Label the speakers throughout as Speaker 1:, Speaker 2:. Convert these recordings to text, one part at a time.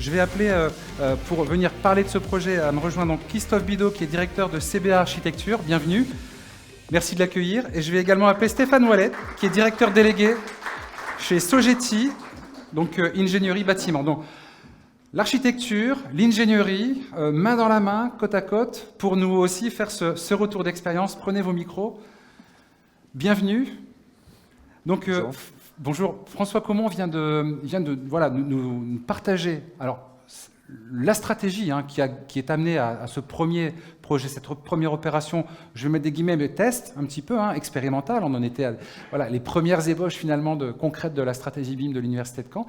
Speaker 1: Je vais appeler pour venir parler de ce projet à me rejoindre donc Christophe Bidot, qui est directeur de CBA Architecture. Bienvenue. Merci de l'accueillir. Et je vais également appeler Stéphane Wallet, qui est directeur délégué chez Sogeti, donc ingénierie bâtiment. Donc, l'architecture, l'ingénierie, main dans la main, côte à côte, pour nous aussi faire ce retour d'expérience. Prenez vos micros. Bienvenue. Donc, bonjour. François Caumont vient de voilà, nous partager alors, la stratégie qui est amenée à ce premier projet, cette première opération. Je vais mettre des guillemets, mais test un petit peu, expérimental. On en était à voilà, les premières ébauches finalement concrètes de la stratégie BIM de l'Université de Caen.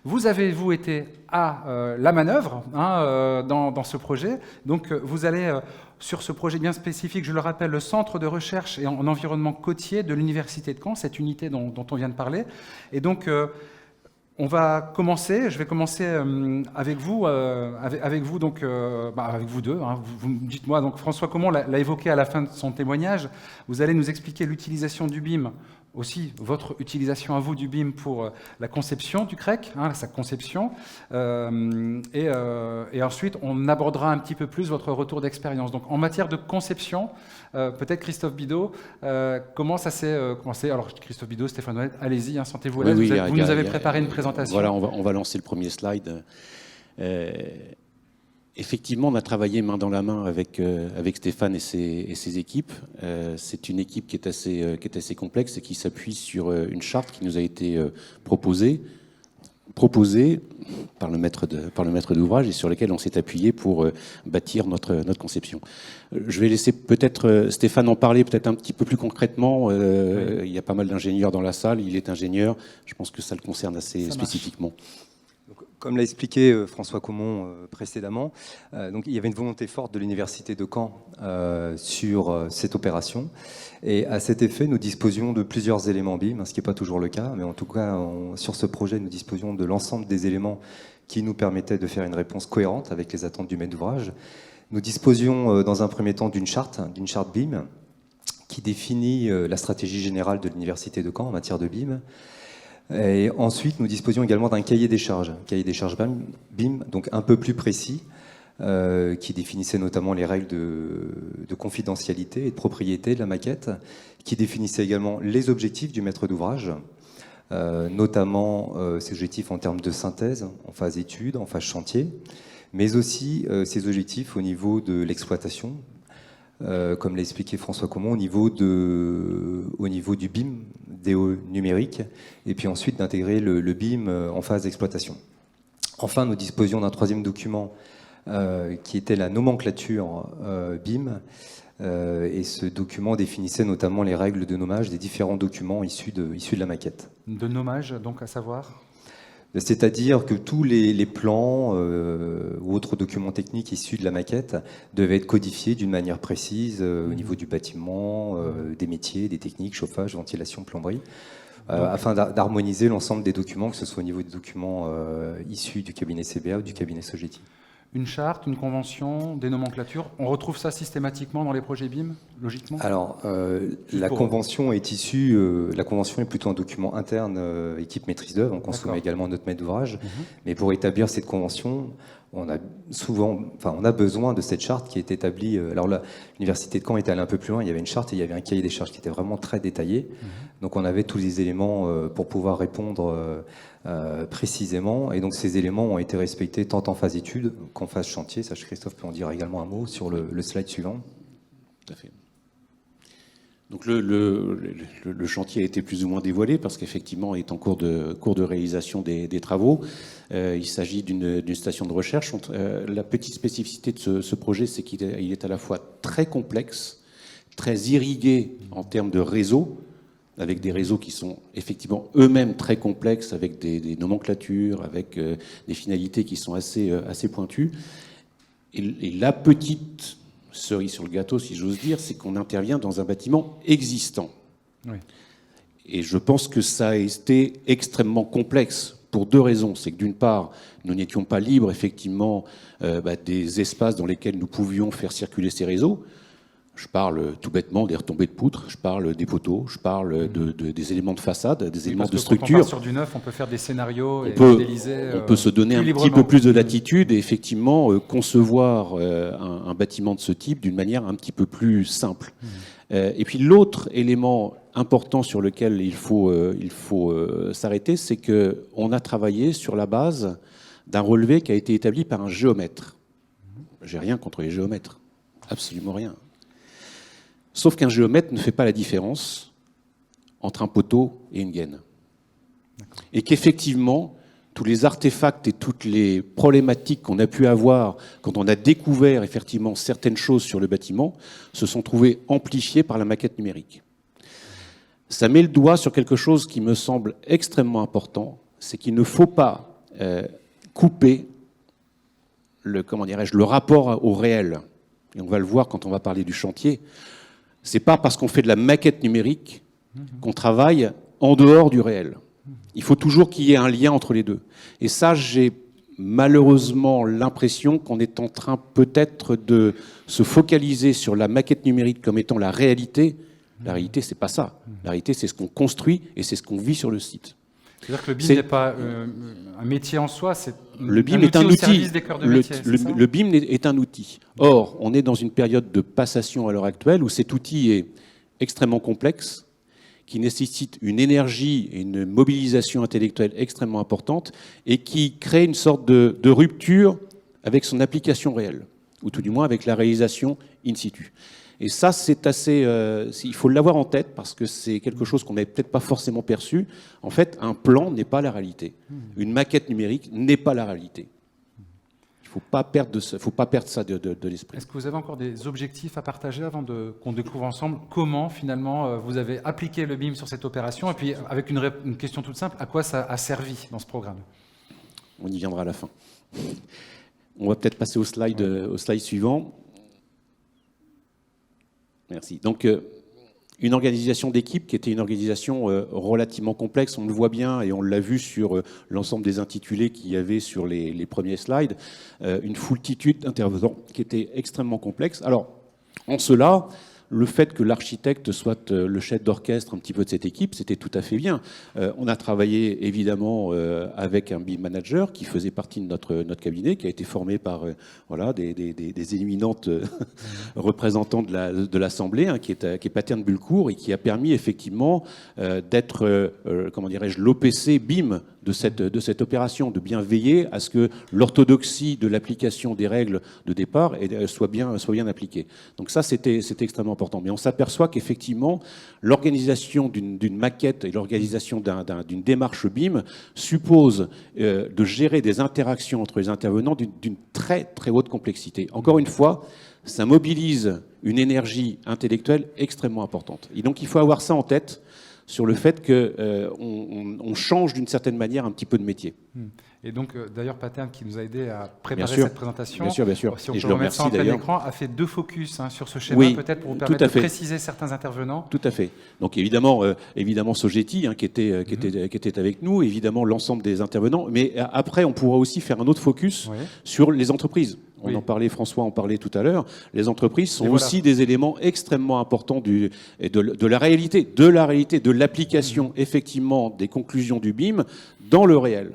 Speaker 1: Vous avez, vous, été à la manœuvre dans ce projet. Donc, vous allez... sur ce projet bien spécifique, je le rappelle, le Centre de recherche et en environnement côtier de l'Université de Caen, cette unité dont on vient de parler. Et donc, je vais commencer avec vous, donc, avec vous deux. Vous dites-moi, donc François Caumont l'a évoqué à la fin de son témoignage, vous allez nous expliquer l'utilisation du BIM, aussi votre utilisation à vous du BIM pour la conception du CREC, sa conception, et ensuite on abordera un petit peu plus votre retour d'expérience. Donc en matière de conception, peut-être Christophe Bidot, comment ça s'est commencé? Alors Christophe Bidot, Stéphane Wallet, allez-y, sentez-vous à l'aise, vous nous avez préparé une présentation.
Speaker 2: Voilà, on va lancer le premier slide. Effectivement, on a travaillé main dans la main avec Stéphane et ses équipes. C'est une équipe qui est assez complexe et qui s'appuie sur une charte qui nous a été proposée par le maître d'ouvrage et sur laquelle on s'est appuyé pour bâtir notre conception. Je vais laisser peut-être Stéphane en parler peut-être un petit peu plus concrètement. Oui. Il y a pas mal d'ingénieurs dans la salle. Il est ingénieur. Je pense que ça le concerne assez spécifiquement.
Speaker 3: Comme l'a expliqué François Caumont précédemment, donc il y avait une volonté forte de l'Université de Caen sur cette opération. Et à cet effet, nous disposions de plusieurs éléments BIM, ce qui n'est pas toujours le cas, mais en tout cas, sur ce projet, nous disposions de l'ensemble des éléments qui nous permettaient de faire une réponse cohérente avec les attentes du maître d'ouvrage. Nous disposions dans un premier temps d'une charte BIM qui définit la stratégie générale de l'Université de Caen en matière de BIM. Et ensuite, nous disposions également d'un cahier des charges BIM, donc un peu plus précis, qui définissait notamment les règles de confidentialité et de propriété de la maquette, qui définissait également les objectifs du maître d'ouvrage, notamment ces objectifs en termes de synthèse, en phase étude, en phase chantier, mais aussi ces objectifs au niveau de l'exploitation, comme l'a expliqué François Caumont, au niveau du BIM, DO numérique, et puis ensuite d'intégrer le BIM en phase d'exploitation. Enfin, nous disposions d'un troisième document qui était la nomenclature BIM, et ce document définissait notamment les règles de nommage des différents documents issus de la maquette.
Speaker 1: De nommage, donc à savoir ?
Speaker 3: C'est-à-dire que tous les plans ou autres documents techniques issus de la maquette devaient être codifiés d'une manière précise au niveau du bâtiment, des métiers, des techniques, chauffage, ventilation, plomberie, afin d'harmoniser l'ensemble des documents, que ce soit au niveau des documents issus du cabinet CBA ou du cabinet Sogeti.
Speaker 1: Une charte, une convention, des nomenclatures, on retrouve ça systématiquement dans les projets BIM, logiquement ?
Speaker 3: Alors, la convention est issue, la convention est plutôt un document interne, équipe maîtrise d'œuvre, on consomme également notre maître d'ouvrage, mais pour établir cette convention, on a besoin de cette charte qui est établie. Alors là, l'Université de Caen est allée un peu plus loin, il y avait une charte et il y avait un cahier des charges qui était vraiment très détaillé, donc on avait tous les éléments pour pouvoir répondre précisément, et donc ces éléments ont été respectés tant en phase étude qu'en phase chantier. Ça, Christophe peut en dire également un mot sur le slide suivant.
Speaker 2: Tout à fait. Donc le chantier a été plus ou moins dévoilé parce qu'effectivement il est en cours de réalisation des travaux. Il s'agit d'une station de recherche. La petite spécificité de ce projet, c'est qu'il est à la fois très complexe, très irrigué en termes de réseau, avec des réseaux qui sont effectivement eux-mêmes très complexes, avec des nomenclatures, avec des finalités qui sont assez pointues. Et la petite cerise sur le gâteau, si j'ose dire, c'est qu'on intervient dans un bâtiment existant. Oui. Et je pense que ça a été extrêmement complexe pour deux raisons. C'est que d'une part, nous n'étions pas libres, effectivement, des espaces dans lesquels nous pouvions faire circuler ces réseaux. Je parle tout bêtement des retombées de poutres, je parle des poteaux, je parle des éléments de façade, des éléments de structure.
Speaker 1: Quand on part sur du neuf, on peut faire des scénarios et modéliser.
Speaker 2: On peut se donner un petit peu plus de latitude et effectivement concevoir un bâtiment de ce type d'une manière un petit peu plus simple. Et puis l'autre élément important sur lequel il faut s'arrêter, c'est qu'on a travaillé sur la base d'un relevé qui a été établi par un géomètre. J'ai rien contre les géomètres, absolument rien. Sauf qu'un géomètre ne fait pas la différence entre un poteau et une gaine. Et qu'effectivement, tous les artefacts et toutes les problématiques qu'on a pu avoir quand on a découvert effectivement certaines choses sur le bâtiment se sont trouvées amplifiées par la maquette numérique. Ça met le doigt sur quelque chose qui me semble extrêmement important, c'est qu'il ne faut pas couper le rapport au réel. Et on va le voir quand on va parler du chantier. C'est pas parce qu'on fait de la maquette numérique qu'on travaille en dehors du réel. Il faut toujours qu'il y ait un lien entre les deux. Et ça, j'ai malheureusement l'impression qu'on est en train peut-être de se focaliser sur la maquette numérique comme étant la réalité. La réalité, c'est pas ça. La réalité, c'est ce qu'on construit et c'est ce qu'on vit sur le site.
Speaker 1: C'est-à-dire que le BIM n'est pas un métier en soi, c'est
Speaker 2: le BIM est un outil. Le BIM est un outil. Or, on est dans une période de passation à l'heure actuelle où cet outil est extrêmement complexe, qui nécessite une énergie et une mobilisation intellectuelle extrêmement importante et qui crée une sorte de rupture avec son application réelle, ou tout du moins avec la réalisation in situ. Et ça, c'est assez. Il faut l'avoir en tête parce que c'est quelque chose qu'on n'avait peut-être pas forcément perçu. En fait, un plan n'est pas la réalité. Une maquette numérique n'est pas la réalité. Il ne faut pas perdre ça de l'esprit.
Speaker 1: Est-ce que vous avez encore des objectifs à partager avant qu'on découvre ensemble comment, finalement, vous avez appliqué le BIM sur cette opération? Et puis, avec une question toute simple, à quoi ça a servi dans ce programme?
Speaker 2: On y viendra à la fin. On va peut-être passer au slide suivant. Merci. Donc, une organisation d'équipe qui était une organisation relativement complexe, on le voit bien et on l'a vu sur l'ensemble des intitulés qu'il y avait sur les premiers slides, une foultitude d'intervenants qui était extrêmement complexe. Alors, en cela, le fait que l'architecte soit le chef d'orchestre un petit peu de cette équipe, c'était tout à fait bien. On a travaillé évidemment avec un BIM manager qui faisait partie de notre cabinet, qui a été formé par des éminentes représentants de l'Assemblée, hein, qui est Paterne Bulcourt et qui a permis effectivement d'être, l'OPC BIM de cette opération, de bien veiller à ce que l'orthodoxie de l'application des règles de départ soit bien appliquée. Donc ça, c'était extrêmement important. Mais on s'aperçoit qu'effectivement, l'organisation d'une maquette et l'organisation d'une démarche BIM suppose de gérer des interactions entre les intervenants d'une très, très haute complexité. Encore une fois, ça mobilise une énergie intellectuelle extrêmement importante. Et donc, il faut avoir ça en tête sur le fait qu'on change d'une certaine manière un petit peu de métier.
Speaker 1: Et donc, d'ailleurs, Paterne, qui nous a aidé à préparer cette présentation,
Speaker 2: bien sûr.
Speaker 1: Si on
Speaker 2: et
Speaker 1: peut remettre ça en plein écran, a fait 2 focus sur ce schéma, peut-être pour vous permettre de préciser certains intervenants.
Speaker 2: Tout à fait. Donc, évidemment Sogeti, qui était avec nous, évidemment l'ensemble des intervenants, mais après, on pourra aussi faire un autre focus sur les entreprises. On en parlait, François en parlait tout à l'heure. Les entreprises sont aussi des éléments extrêmement importants de la réalité, de l'application effectivement des conclusions du BIM dans le réel.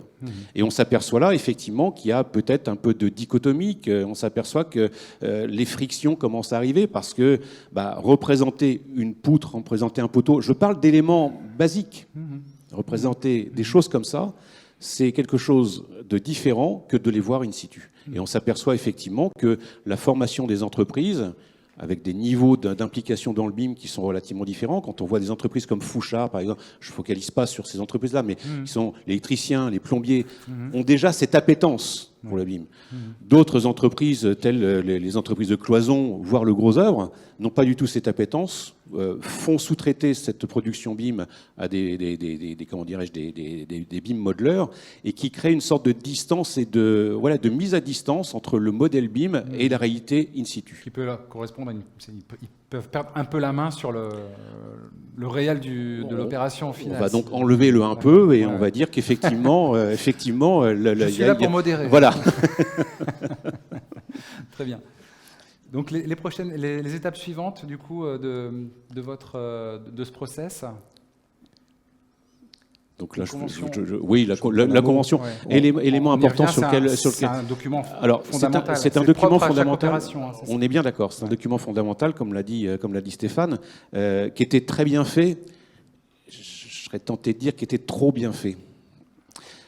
Speaker 2: Et on s'aperçoit là effectivement qu'il y a peut-être un peu de dichotomie, on s'aperçoit que les frictions commencent à arriver parce que représenter une poutre, représenter un poteau, je parle d'éléments basiques, représenter des choses comme ça, c'est quelque chose de différent que de les voir in situ. Et on s'aperçoit effectivement que la formation des entreprises, avec des niveaux d'implication dans le BIM qui sont relativement différents. Quand on voit des entreprises comme Fouchard, par exemple, je ne focalise pas sur ces entreprises-là, mais qui sont les électriciens, les plombiers, ont déjà cette appétence pour le BIM. D'autres entreprises, telles les entreprises de cloison, voire le gros œuvre, n'ont pas du tout cette appétence, font sous-traiter cette production BIM à des BIM modeleurs, et qui créent une sorte de distance et de mise à distance entre le modèle BIM et la réalité in situ.
Speaker 1: Qui peut correspondre à ils peuvent perdre un peu la main sur le réel de l'opération finale.
Speaker 2: On va donc enlever le un peu et on va dire qu'effectivement,
Speaker 1: je suis là pour modérer.
Speaker 2: Voilà.
Speaker 1: Très bien. Donc les étapes suivantes du coup de ce process.
Speaker 2: Donc là,
Speaker 1: convention.
Speaker 2: oui, la convention.
Speaker 1: Ouais.
Speaker 2: Élément important sur lequel.
Speaker 1: C'est un document fondamental.
Speaker 2: C'est un document fondamental.
Speaker 1: Hein,
Speaker 2: on est bien d'accord. C'est un document fondamental, comme l'a dit Stéphane, qui était très bien fait. Je serais tenté de dire qu'il était trop bien fait.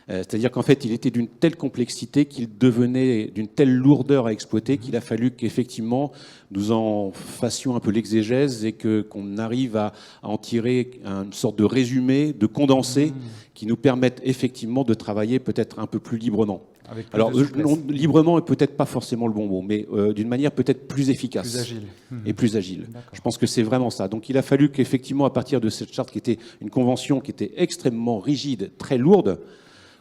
Speaker 2: C'est-à-dire qu'en fait, il était d'une telle complexité qu'il devenait d'une telle lourdeur à exploiter qu'il a fallu qu'effectivement nous en fassions un peu l'exégèse et qu'on arrive à en tirer une sorte de résumé, de condensé, qui nous permette effectivement de travailler peut-être un peu plus librement. Alors, librement est peut-être pas forcément le bon mot, mais d'une manière peut-être plus efficace.
Speaker 1: Plus agile.
Speaker 2: Et plus agile. Je pense que c'est vraiment ça. Donc il a fallu qu'effectivement, à partir de cette charte qui était une convention qui était extrêmement rigide, très lourde,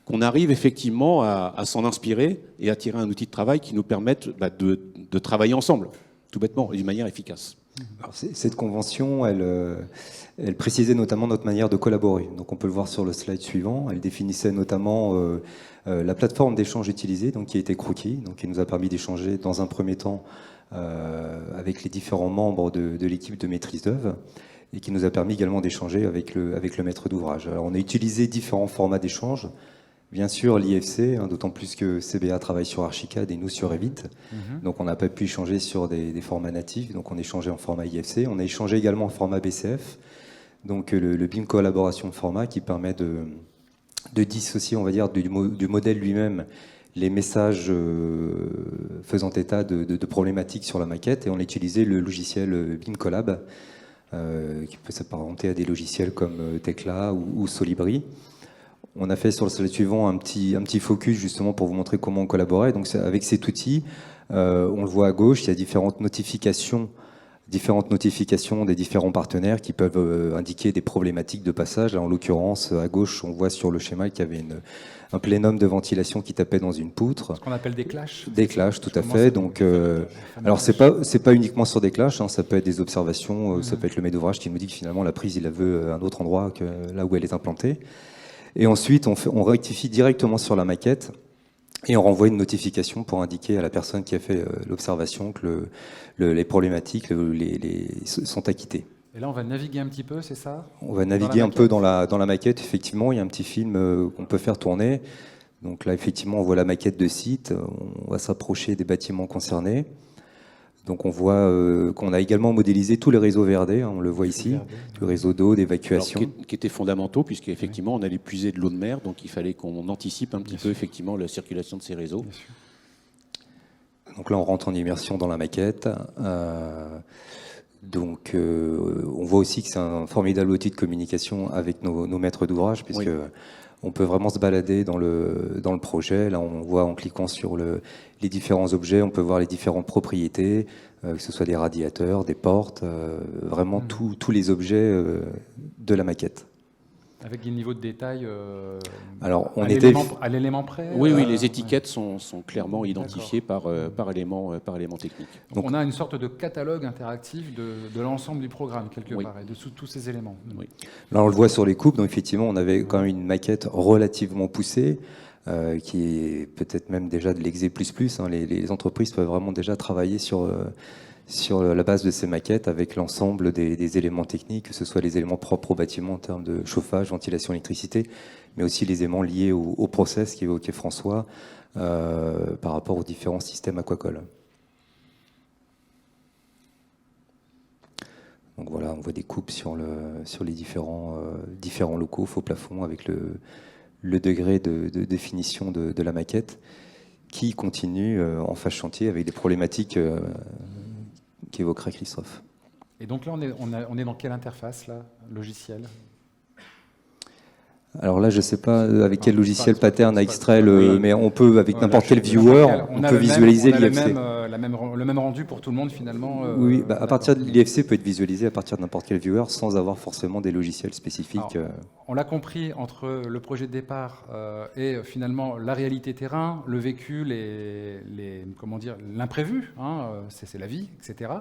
Speaker 2: qu'on arrive effectivement à s'en inspirer et à tirer un outil de travail qui nous permette de travailler ensemble, tout bêtement, d'une manière efficace.
Speaker 3: Alors, cette convention, elle précisait notamment notre manière de collaborer. Donc on peut le voir sur le slide suivant. Elle définissait notamment la plateforme d'échange utilisée, donc qui a été Crookie, donc qui nous a permis d'échanger dans un premier temps avec les différents membres de l'équipe de maîtrise d'œuvre, et qui nous a permis également d'échanger avec le maître d'ouvrage. Alors on a utilisé différents formats d'échange. Bien sûr, l'IFC, d'autant plus que CBA travaille sur Archicad et nous sur Revit. Donc on n'a pas pu échanger sur des formats natifs, donc on a échangé en format IFC. On a échangé également en format BCF, donc le BIM collaboration de format qui permet de dissocier, on va dire, du modèle lui-même les messages faisant état de problématiques sur la maquette. Et on a utilisé le logiciel BIM Collab, qui peut s'apparenter à des logiciels comme Tekla ou Solibri. On a fait sur le slide suivant un petit focus justement pour vous montrer comment on collaborait. Donc avec cet outil, on le voit à gauche, il y a différentes notifications des différents partenaires qui peuvent indiquer des problématiques de passage. En l'occurrence, à gauche, on voit sur le schéma qu'il y avait un plénum de ventilation qui tapait dans une poutre.
Speaker 1: Ce qu'on appelle des clashs.
Speaker 3: Des clashs, tout à fait. Donc, alors c'est pas uniquement sur des clashs, ça peut être des observations, ça peut être le maître d'ouvrage qui nous dit que finalement la prise il la veut à un autre endroit que là où elle est implantée. Et ensuite, on rectifie directement sur la maquette et on renvoie une notification pour indiquer à la personne qui a fait l'observation que les problématiques sont acquittées.
Speaker 1: Et là, on va naviguer un petit peu, c'est ça?
Speaker 3: On va naviguer un peu dans la maquette. Effectivement, il y a un petit film qu'on peut faire tourner. Donc là, effectivement, on voit la maquette de site. On va s'approcher des bâtiments concernés. Donc on voit qu'on a également modélisé tous les réseaux VRD, on le voit ici, le réseau d'eau, d'évacuation.
Speaker 2: Qui étaient fondamentaux, puisqu'effectivement on allait puiser de l'eau de mer, donc il fallait qu'on anticipe un petit peu effectivement la circulation de ces réseaux.
Speaker 3: Donc là on rentre en immersion dans la maquette. Donc on voit aussi que c'est un formidable outil de communication avec nos maîtres d'ouvrage, puisque on peut vraiment se balader dans le projet. Là, on voit en cliquant sur les différents objets, on peut voir les différentes propriétés, que ce soit des radiateurs, des portes, vraiment tous les objets de la maquette.
Speaker 1: Avec des niveaux de détail
Speaker 3: Alors,
Speaker 1: à l'élément près.
Speaker 2: Oui, les étiquettes sont clairement identifiées par élément technique.
Speaker 1: Donc on a une sorte de catalogue interactif de l'ensemble du programme, quelque part, et de tous ces éléments.
Speaker 3: Oui. Là, on le voit sur les coupes. Donc, effectivement, on avait quand même une maquette relativement poussée, qui est peut-être même déjà de l'exé++. Les entreprises peuvent vraiment déjà travailler sur la base de ces maquettes avec l'ensemble des éléments techniques, que ce soit les éléments propres au bâtiment en termes de chauffage, ventilation, électricité, mais aussi les éléments liés au process qu'évoquait François par rapport aux différents systèmes aquacoles. Donc voilà, on voit des coupes sur les différents locaux, faux plafonds, avec le degré de définition de la maquette qui continue en phase chantier avec des problématiques qu'évoquera Christophe.
Speaker 1: Et donc là, on est dans quelle interface, là, logiciel?
Speaker 3: Alors là, je ne sais pas avec quel logiciel pattern a extrait mais on peut, avec n'importe quel viewer, on peut visualiser l'IFC.
Speaker 1: Le même rendu pour tout le monde, finalement.
Speaker 3: Oui, à partir de l'IFC peut être visualisé à partir de n'importe quel viewer sans avoir forcément des logiciels spécifiques.
Speaker 1: Alors, on l'a compris, entre le projet de départ et finalement la réalité terrain, le vécu, l'imprévu, c'est la vie, etc.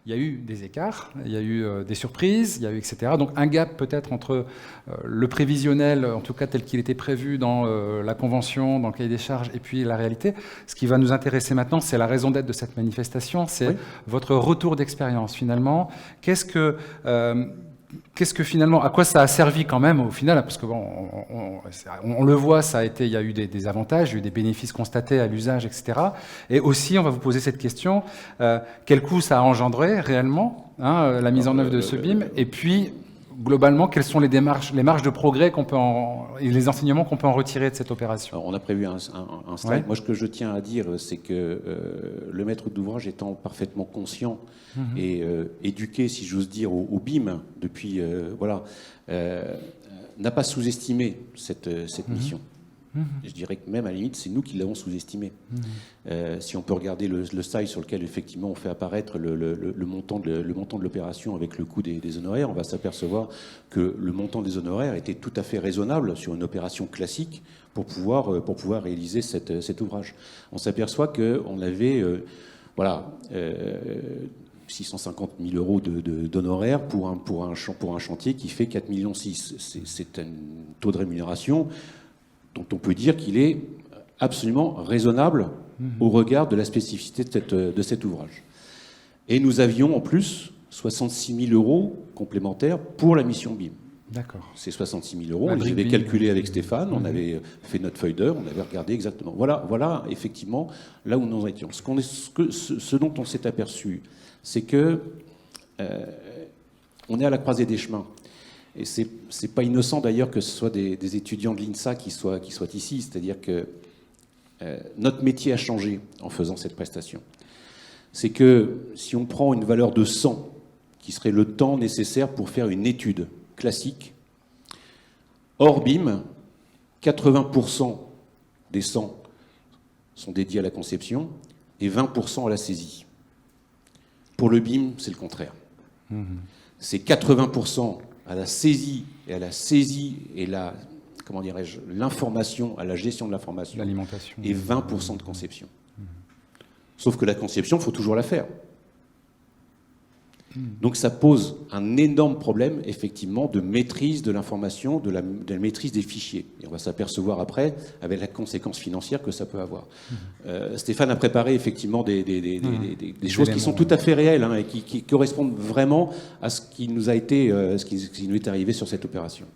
Speaker 1: Il y a eu des écarts, il y a eu des surprises, il y a eu etc. Donc un gap peut-être entre le prévisionnel opérationnel, en tout cas tel qu'il était prévu dans la convention, dans le cahier des charges, et puis la réalité. Ce qui va nous intéresser maintenant, c'est la raison d'être de cette manifestation, c'est votre retour d'expérience finalement. Qu'est-ce que finalement, à quoi ça a servi quand même au final? Parce que bon, on le voit, il y a eu des avantages, il y a eu des bénéfices constatés à l'usage, etc. Et aussi, on va vous poser cette question, quel coût ça a engendré réellement, la mise en œuvre de ce BIM, et puis globalement, quelles sont les marges de progrès et les enseignements qu'on peut en retirer de cette opération?
Speaker 2: Alors, on a prévu un slide.
Speaker 1: Ouais.
Speaker 2: Moi, ce que je tiens à dire, c'est que le maître d'ouvrage étant parfaitement conscient et éduqué, si j'ose dire, au BIM depuis, n'a pas sous-estimé cette mission. Je dirais que même à la limite, c'est nous qui l'avons sous-estimé. Si on peut regarder le slide sur lequel effectivement on fait apparaître le montant de l'opération avec le coût des honoraires, on va s'apercevoir que le montant des honoraires était tout à fait raisonnable sur une opération classique pour pouvoir réaliser cet ouvrage. On s'aperçoit qu'on avait 650 000 euros d'honoraires pour un chantier qui fait 4,6 millions. C'est un taux de rémunération dont on peut dire qu'il est absolument raisonnable au regard de la spécificité de cet ouvrage. Et nous avions en plus 66 000 euros complémentaires pour la mission BIM.
Speaker 1: D'accord.
Speaker 2: Ces 66 000 euros, on les avait calculés avec Stéphane, on avait fait notre feuille d'heure, on avait regardé exactement. Voilà effectivement là où nous en étions. Ce dont on s'est aperçu, c'est que on est à la croisée des chemins. Et c'est pas innocent d'ailleurs que ce soit des étudiants de l'INSA qui soient ici, c'est-à-dire que notre métier a changé en faisant cette prestation. C'est que si on prend une valeur de 100, qui serait le temps nécessaire pour faire une étude classique, hors BIM, 80% des 100 sont dédiés à la conception et 20% à la saisie. Pour le BIM, c'est le contraire. C'est 80% à la saisie et l'information, à la gestion de l'information,
Speaker 1: l'alimentation,
Speaker 2: et 20% de conception. Sauf que la conception, il faut toujours la faire. Donc ça pose un énorme problème, effectivement, de maîtrise de l'information, de la maîtrise des fichiers. Et on va s'apercevoir après, avec la conséquence financière que ça peut avoir. Stéphane a préparé, effectivement, des choses qui sont tout à fait réelles et qui correspondent vraiment à ce qui nous a été, ce qui nous est arrivé sur cette opération.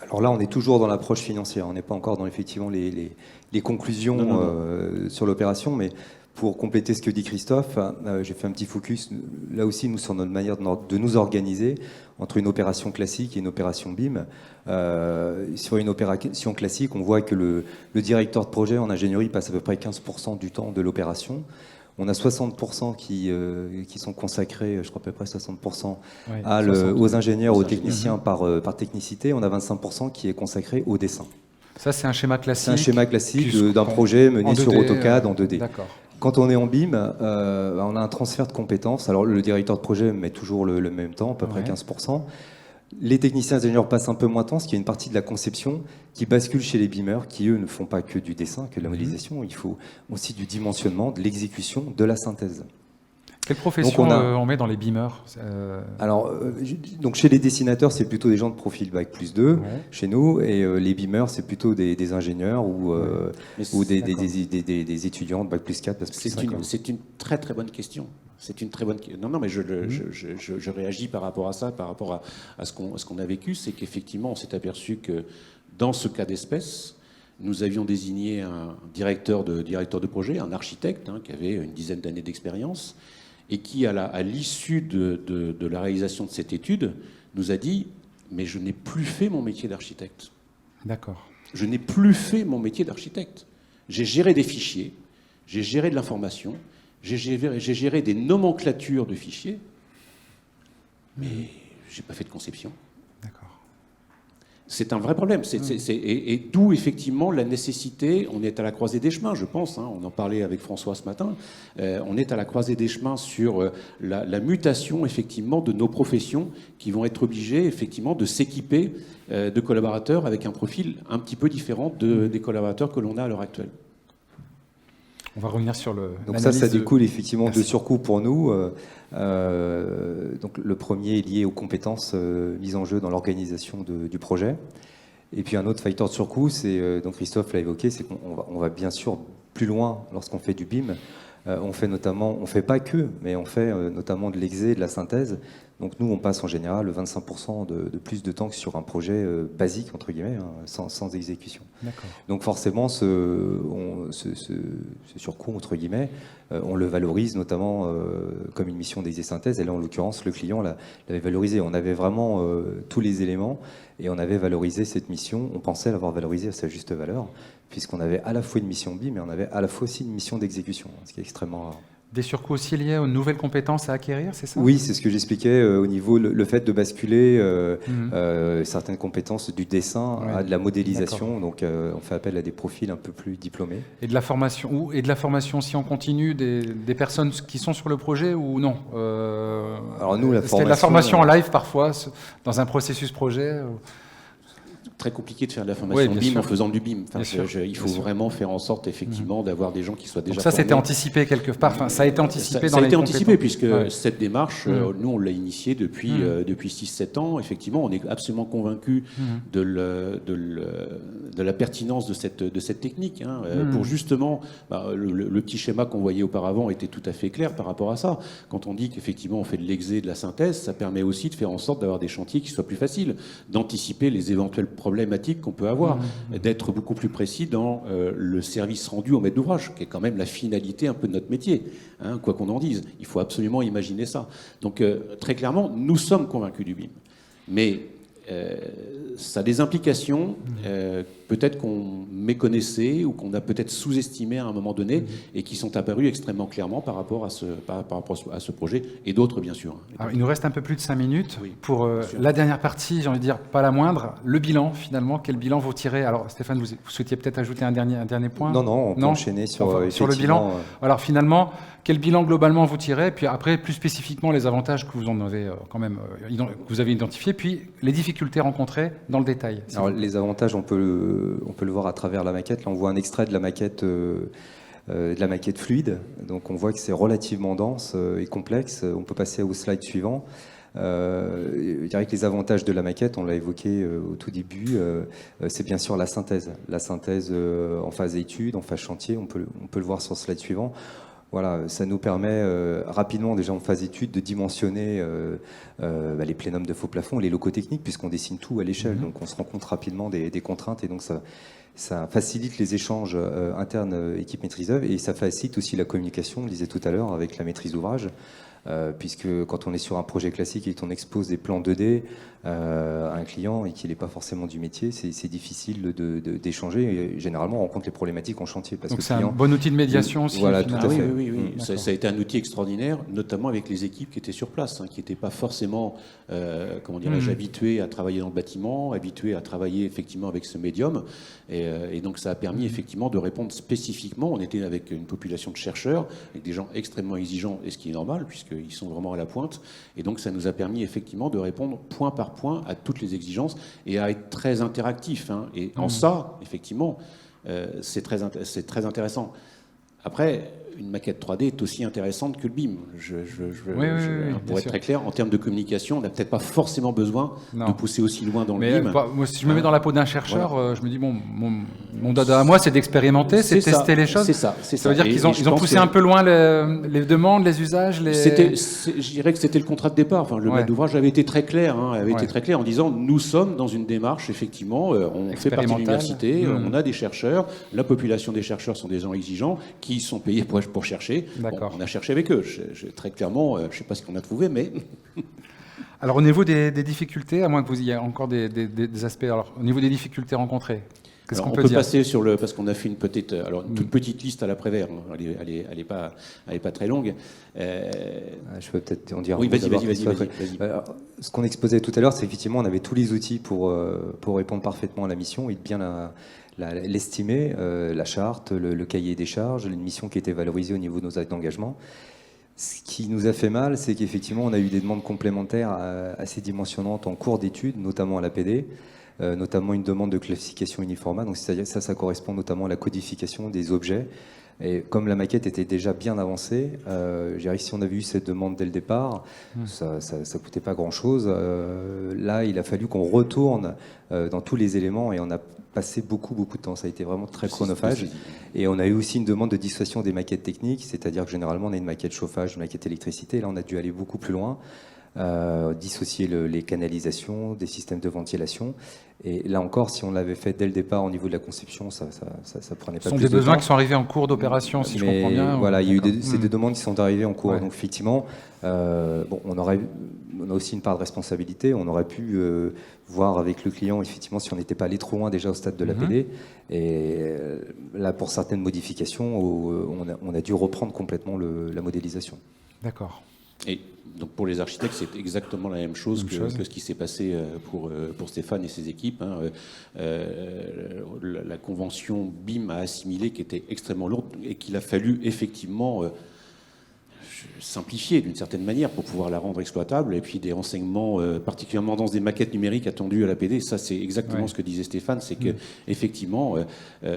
Speaker 3: Alors là, on est toujours dans l'approche financière. On n'est pas encore dans, effectivement, les conclusions sur l'opération, mais pour compléter ce que dit Christophe, j'ai fait un petit focus, là aussi, nous, sur notre manière de nous organiser entre une opération classique et une opération BIM. Sur une opération classique, on voit que le directeur de projet en ingénierie passe à peu près 15% du temps de l'opération. On a 60% qui sont consacrés, je crois à peu près 60%, aux ingénieurs, aux techniciens par technicité. On a 25% qui est consacré au dessin.
Speaker 1: Ça, c'est un schéma classique.
Speaker 3: C'est un schéma classique d'un projet mené sur AutoCAD en 2D.
Speaker 1: D'accord.
Speaker 3: Quand on est en BIM, on a un transfert de compétences. Alors, le directeur de projet met toujours le même temps, à peu près 15%. Les techniciens ingénieurs passent un peu moins de temps, parce qu'il y a une partie de la conception qui bascule chez les BIMers, qui, eux, ne font pas que du dessin, que de la modélisation. Il faut aussi du dimensionnement, de l'exécution, de la synthèse.
Speaker 1: Quelle profession on met dans les BIMers?
Speaker 3: Alors, donc chez les dessinateurs, c'est plutôt des gens de profil Bac plus 2, chez nous, et les BIMers, c'est plutôt des ingénieurs ou des étudiants de Bac plus 4, Bac plus 5.
Speaker 2: C'est une très très bonne question. C'est une très bonne question. Non, mais je réagis par rapport à ça, par rapport à ce qu'on a vécu, c'est qu'effectivement, on s'est aperçu que dans ce cas d'espèce, nous avions désigné un directeur de projet, un architecte, qui avait une dizaine d'années d'expérience, et qui, à l'issue de la réalisation de cette étude, nous a dit « mais je n'ai plus fait mon métier d'architecte.
Speaker 1: D'accord.
Speaker 2: Je n'ai plus fait mon métier d'architecte. J'ai géré des fichiers, j'ai géré de l'information, j'ai géré des nomenclatures de fichiers, mais je n'ai pas fait de conception. »
Speaker 1: D'accord.
Speaker 2: C'est un vrai problème. Et d'où, effectivement, la nécessité, on est à la croisée des chemins, je pense, on en parlait avec François ce matin, on est à la croisée des chemins sur la mutation, effectivement, de nos professions qui vont être obligées, effectivement, de s'équiper de collaborateurs avec un profil un petit peu différent des collaborateurs que l'on a à l'heure actuelle.
Speaker 1: On va revenir sur le...
Speaker 3: Donc ça découle effectivement de surcoûts pour nous. Donc le premier est lié aux compétences mises en jeu dans l'organisation du projet. Et puis un autre facteur de surcoût, c'est, donc Christophe l'a évoqué, c'est qu'on va bien sûr plus loin lorsqu'on fait du BIM. On fait pas que, mais on fait notamment de l'exé, de la synthèse. Donc nous, on passe en général 25% de plus de temps que sur un projet basique, entre guillemets, sans exécution. Donc forcément, ce surcoût, entre guillemets, on le valorise notamment comme une mission d'exé-synthèse. Et là, en l'occurrence, le client l'avait valorisé. On avait vraiment tous les éléments et on avait valorisé cette mission. On pensait l'avoir valorisée à sa juste valeur, puisqu'on avait à la fois une mission BIM, mais on avait à la fois aussi une mission d'exécution, ce qui est extrêmement rare.
Speaker 1: Des surcoûts aussi liés aux nouvelles compétences à acquérir, c'est ça?
Speaker 3: Oui, c'est ce que j'expliquais au niveau le fait de basculer certaines compétences du dessin à de la modélisation. Donc, on fait appel à des profils un peu plus diplômés.
Speaker 1: Et de la formation, si on continue des personnes qui sont sur le projet ou non
Speaker 3: Alors nous,
Speaker 1: c'était de la formation en live parfois dans un processus projet.
Speaker 2: Très compliqué de faire de la formation BIM en faisant du BIM. Enfin, il faut vraiment faire en sorte effectivement d'avoir des gens qui soient déjà
Speaker 1: formés. Ça, c'était anticipé quelque part. Enfin, ça a été anticipé dans les compétences. Ça a été anticipé
Speaker 2: puisque cette démarche, nous, on l'a initiée depuis 6-7 ans. Effectivement, on est absolument convaincus de la pertinence de cette technique. Pour justement, le petit schéma qu'on voyait auparavant était tout à fait clair par rapport à ça. Quand on dit qu'effectivement, on fait de l'exé, de la synthèse, ça permet aussi de faire en sorte d'avoir des chantiers qui soient plus faciles, d'anticiper les éventuels problématiques qu'on peut avoir, d'être beaucoup plus précis dans le service rendu au maître d'ouvrage, qui est quand même la finalité un peu de notre métier, quoi qu'on en dise. Il faut absolument imaginer ça. Donc très clairement, nous sommes convaincus du BIM. Mais ça a des implications peut-être qu'on méconnaissait ou qu'on a peut-être sous-estimé à un moment donné et qui sont apparues extrêmement clairement par rapport à ce projet et d'autres bien sûr.
Speaker 1: Alors, il nous reste un peu plus de 5 minutes pour la dernière partie, j'ai envie de dire pas la moindre, le bilan finalement. Quel bilan vous tirez? Alors Stéphane, vous souhaitiez peut-être ajouter un dernier point?
Speaker 3: Non, on peut enchaîner sur
Speaker 1: le bilan. Alors finalement, quel bilan globalement vous tirez? Puis après, plus spécifiquement, les avantages que vous en avez quand même, que vous avez identifiés, puis les difficultés rencontrées dans le détail.
Speaker 3: Alors les avantages, on peut le voir à travers la maquette. Là, on voit un extrait de la maquette fluide. Donc on voit que c'est relativement dense et complexe. On peut passer au slide suivant. Je dirais que les avantages de la maquette, on l'a évoqué au tout début, c'est bien sûr la synthèse. La synthèse en phase étude, en phase chantier, on peut le voir sur le slide suivant. Voilà, ça nous permet rapidement, déjà en phase étude, de dimensionner les plénums de faux plafonds, les locaux techniques, puisqu'on dessine tout à l'échelle. Donc on se rend compte rapidement des contraintes et donc ça facilite les échanges internes équipe maîtrise d'œuvre et ça facilite aussi la communication, on le disait tout à l'heure, avec la maîtrise d'ouvrage. Puisque quand on est sur un projet classique et qu'on expose des plans 2D à un client et qu'il n'est pas forcément du métier, c'est difficile d'échanger. Et généralement, on rencontre les problématiques en chantier.
Speaker 1: Donc c'est un bon outil de médiation aussi.
Speaker 3: Voilà, tout à fait.
Speaker 2: Oui. Ça a été un outil extraordinaire, notamment avec les équipes qui étaient sur place, qui n'étaient pas forcément, habituées à travailler dans le bâtiment, habituées à travailler effectivement avec ce médium. Et donc ça a permis effectivement de répondre spécifiquement. On était avec une population de chercheurs, avec des gens extrêmement exigeants, et ce qui est normal, puisqu'ils sont vraiment à la pointe. Et donc ça nous a permis effectivement de répondre point par point à toutes les exigences et à être très interactif. Et en ça, effectivement, c'est très intéressant. Après, une maquette 3D est aussi intéressante que le BIM. Pour être très clair, en termes de communication, on n'a peut-être pas forcément besoin de pousser aussi loin dans le BIM.
Speaker 1: Moi, si je me mets dans la peau d'un chercheur, je me dis, mon dada à moi, c'est d'expérimenter, c'est tester les choses.
Speaker 2: C'est ça.
Speaker 1: Ça veut dire qu'ils ont poussé un peu loin les demandes, les usages.
Speaker 2: Je dirais que c'était le contrat de départ. Enfin, le maître d'ouvrage avait été très clair, en disant, nous sommes dans une démarche, effectivement, on fait partie de l'université, on a des chercheurs, la population des chercheurs sont des gens exigeants qui sont payés pour chercher. On a cherché avec eux. Très clairement, je ne sais pas ce qu'on a trouvé, mais...
Speaker 1: Alors, au niveau des difficultés, à moins que vous y ayez encore des aspects, alors, au niveau des difficultés rencontrées, qu'est-ce qu'on peut dire?
Speaker 2: On peut passer parce qu'on a fait une toute petite liste à l'après-vert. Elle est pas très longue.
Speaker 3: Je peux peut-être en dire.
Speaker 2: Oui, vas-y.
Speaker 3: Ce qu'on exposait tout à l'heure, c'est qu'effectivement, on avait tous les outils pour répondre parfaitement à la mission et de bien l'estimer, la charte, le cahier des charges, une mission qui était valorisée au niveau de nos actes d'engagement. Ce qui nous a fait mal, c'est qu'effectivement, on a eu des demandes complémentaires assez dimensionnantes en cours d'études, notamment à l'APD, notamment une demande de classification uniforma. Donc, c'est-à-dire ça correspond notamment à la codification des objets Et comme la maquette était déjà bien avancée, je dirais que si on avait eu cette demande dès le départ, ça coûtait pas grand-chose. Là, il a fallu qu'on retourne dans tous les éléments et on a passé beaucoup de temps. Ça a été vraiment très chronophage. Et on a eu aussi une demande de dissociation des maquettes techniques, c'est-à-dire que généralement on a une maquette chauffage, une maquette électricité. Là, on a dû aller beaucoup plus loin, dissocier les canalisations, des systèmes de ventilation. Et là encore, si on l'avait fait dès le départ au niveau de la conception, ça prenait pas plus de temps.
Speaker 1: Ce sont des besoins qui sont arrivés en cours d'opération, si je comprends bien.
Speaker 3: Voilà, il y a eu c'est des demandes qui sont arrivées en cours. Ouais. Donc effectivement, on a aussi une part de responsabilité. On aurait pu voir avec le client, effectivement, si on n'était pas allé trop loin déjà au stade de l'APD. Et là, pour certaines modifications, on a dû reprendre complètement la modélisation.
Speaker 1: D'accord.
Speaker 2: Et donc pour les architectes, c'est exactement la même chose que ce qui s'est passé pour Stéphane et ses équipes. La convention BIM a assimilé qui était extrêmement lourde et qu'il a fallu effectivement simplifier d'une certaine manière pour pouvoir la rendre exploitable. Et puis des renseignements particulièrement dans des maquettes numériques attendues à l'APD, ça c'est exactement ce que disait Stéphane, c'est que effectivement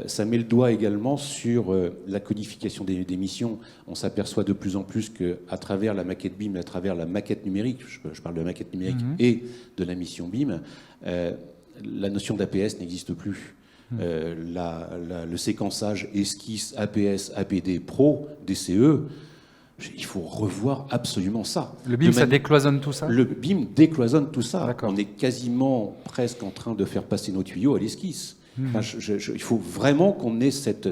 Speaker 2: ça met le doigt également sur la codification des missions. On s'aperçoit de plus en plus qu'à travers la maquette BIM, à travers la maquette numérique, je parle de la maquette numérique et de la mission BIM, la notion d'APS n'existe plus. Le séquençage esquisse, APS, APD, Pro, DCE, il faut revoir absolument ça.
Speaker 1: Le BIM, ça décloisonne tout ça ?
Speaker 2: Le BIM décloisonne tout ça.
Speaker 1: D'accord.
Speaker 2: On est quasiment presque en train de faire passer nos tuyaux à l'esquisse. Enfin, il faut vraiment qu'on ait cette...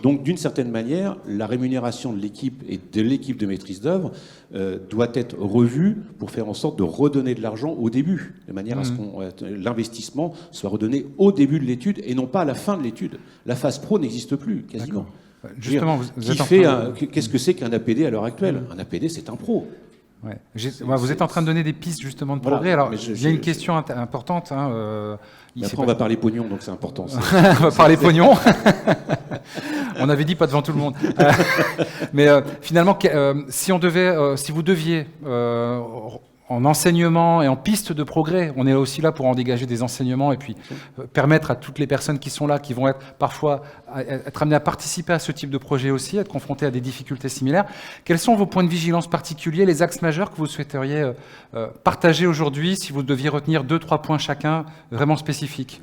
Speaker 2: Donc, d'une certaine manière, la rémunération de l'équipe et de l'équipe de maîtrise d'œuvre doit être revue pour faire en sorte de redonner de l'argent au début, de manière à ce que l'investissement soit redonné au début de l'étude et non pas à la fin de l'étude. La phase pro n'existe plus, quasiment.
Speaker 1: D'accord. Justement,
Speaker 2: qu'est-ce que c'est qu'un APD à l'heure actuelle ? Un APD, c'est un pro.
Speaker 1: Ouais. Vous êtes en train de donner des pistes justement de progrès. Alors, il y a une question importante.
Speaker 2: Après, on va parler pognon, donc c'est important.
Speaker 1: On va parler pognon. On avait dit pas devant tout le monde. Mais finalement, si vous deviez en enseignement et en piste de progrès, on est aussi là pour en dégager des enseignements et puis permettre à toutes les personnes qui sont là, qui vont être parfois être amenées à participer à ce type de projet aussi, être confrontées à des difficultés similaires. Quels sont vos points de vigilance particuliers, les axes majeurs que vous souhaiteriez partager aujourd'hui, si vous deviez retenir 2-3 points chacun vraiment spécifiques ?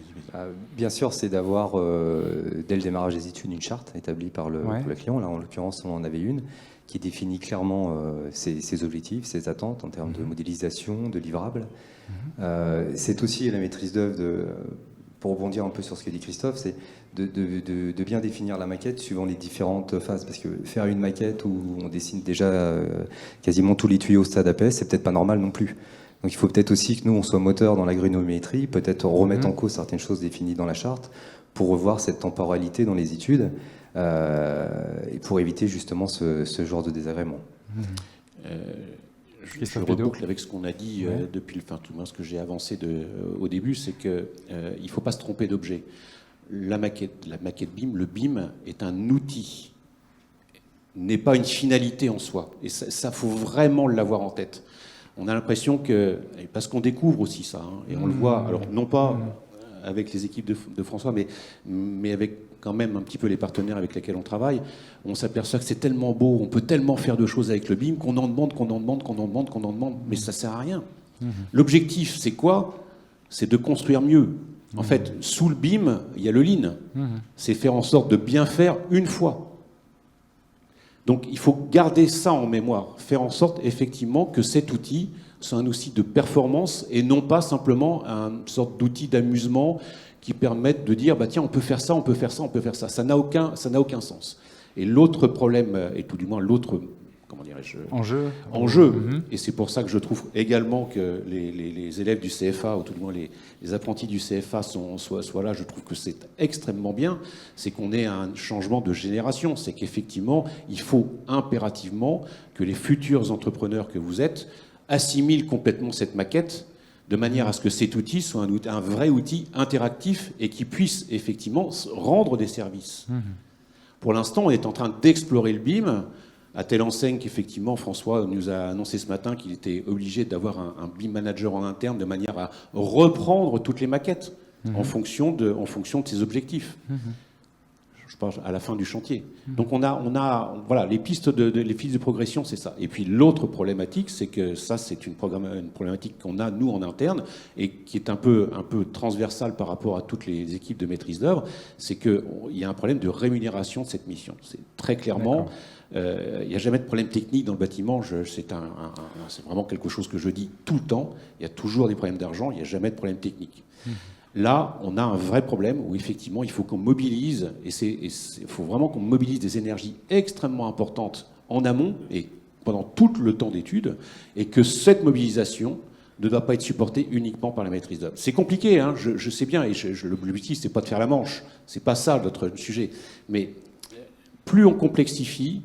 Speaker 3: Bien sûr, c'est d'avoir, dès le démarrage des études, une charte établie par le client. Là, en l'occurrence, on en avait une qui définit clairement ses objectifs, ses attentes en termes de modélisation, de livrables. C'est aussi la maîtrise d'œuvre, pour rebondir un peu sur ce qu'a dit Christophe, c'est de bien définir la maquette suivant les différentes phases. Parce que faire une maquette où on dessine déjà quasiment tous les tuyaux au stade APS, c'est peut-être pas normal non plus. Donc il faut peut-être aussi que nous, on soit moteur dans la granulométrie, peut-être remettre en cause certaines choses définies dans la charte pour revoir cette temporalité dans les études et pour éviter justement ce genre de désagrément.
Speaker 2: Je reboucle avec ce qu'on a dit depuis tout le moins ce que j'ai avancé au début, c'est qu'il ne faut pas se tromper d'objet. La maquette BIM, le BIM est un outil, n'est pas une finalité en soi. Et ça faut vraiment l'avoir en tête. On a l'impression que, parce qu'on découvre aussi ça, et on le voit, alors non pas avec les équipes de François, mais avec quand même un petit peu les partenaires avec lesquels on travaille, on s'aperçoit que c'est tellement beau, on peut tellement faire de choses avec le BIM qu'on en demande, mais ça sert à rien. L'objectif, c'est quoi ? C'est de construire mieux. En fait, sous le BIM, il y a le Lean. C'est faire en sorte de bien faire une fois. Donc il faut garder ça en mémoire, faire en sorte effectivement que cet outil soit un outil de performance et non pas simplement une sorte d'outil d'amusement qui permette de dire tiens, on peut faire ça, on peut faire ça, on peut faire ça. Ça n'a aucun sens. Et l'autre problème, et tout du moins l'autre enjeu, et c'est pour ça que je trouve également que les élèves du CFA, ou tout du moins les apprentis du CFA soient là, je trouve que c'est extrêmement bien, c'est qu'on ait un changement de génération, c'est qu'effectivement, il faut impérativement que les futurs entrepreneurs que vous êtes assimilent complètement cette maquette de manière à ce que cet outil soit un vrai outil interactif et qui puisse effectivement rendre des services. Pour l'instant, on est en train d'explorer le BIM, à telle enseigne qu'effectivement, François nous a annoncé ce matin qu'il était obligé d'avoir un BIM manager en interne de manière à reprendre toutes les maquettes en fonction de ses objectifs. je pense à la fin du chantier. Donc on a voilà, les pistes de progression, c'est ça. Et puis l'autre problématique, c'est que ça, c'est une problématique qu'on a, nous, en interne, et qui est un peu transversale par rapport à toutes les équipes de maîtrise d'œuvre, c'est qu'il y a un problème de rémunération de cette mission. C'est très clairement... Il n'y a jamais de problème technique dans le bâtiment, c'est vraiment quelque chose que je dis tout le temps. Il y a toujours des problèmes d'argent, il n'y a jamais de problème technique. Là, on a un vrai problème où effectivement, il faut qu'on mobilise, il faut vraiment qu'on mobilise des énergies extrêmement importantes en amont et pendant tout le temps d'étude, et que cette mobilisation ne doit pas être supportée uniquement par la maîtrise d'œuvre. C'est compliqué, hein, je sais bien, et l'objectif, c'est pas de faire la manche, c'est pas ça notre sujet. Mais plus on complexifie,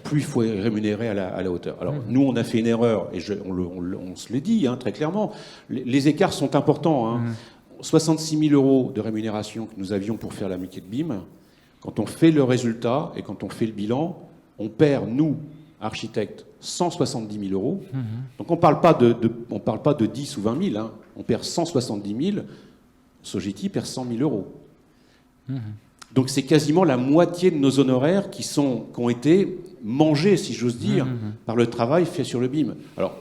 Speaker 2: plus il faut rémunérer à la hauteur. Alors, nous, on a fait une erreur, et on se le dit très clairement. Les écarts sont importants. Hein. 66 000 € de rémunération que nous avions pour faire la maquette BIM, quand on fait le résultat et quand on fait le bilan, on perd, nous, architectes, 170 000 €. Donc on ne parle pas de 10 ou 20 000, hein. On perd 170 000, Sogeti perd 100 000 €. Donc c'est quasiment la moitié de nos honoraires qui ont été mangés, si j'ose dire, par le travail fait sur le BIM. Alors,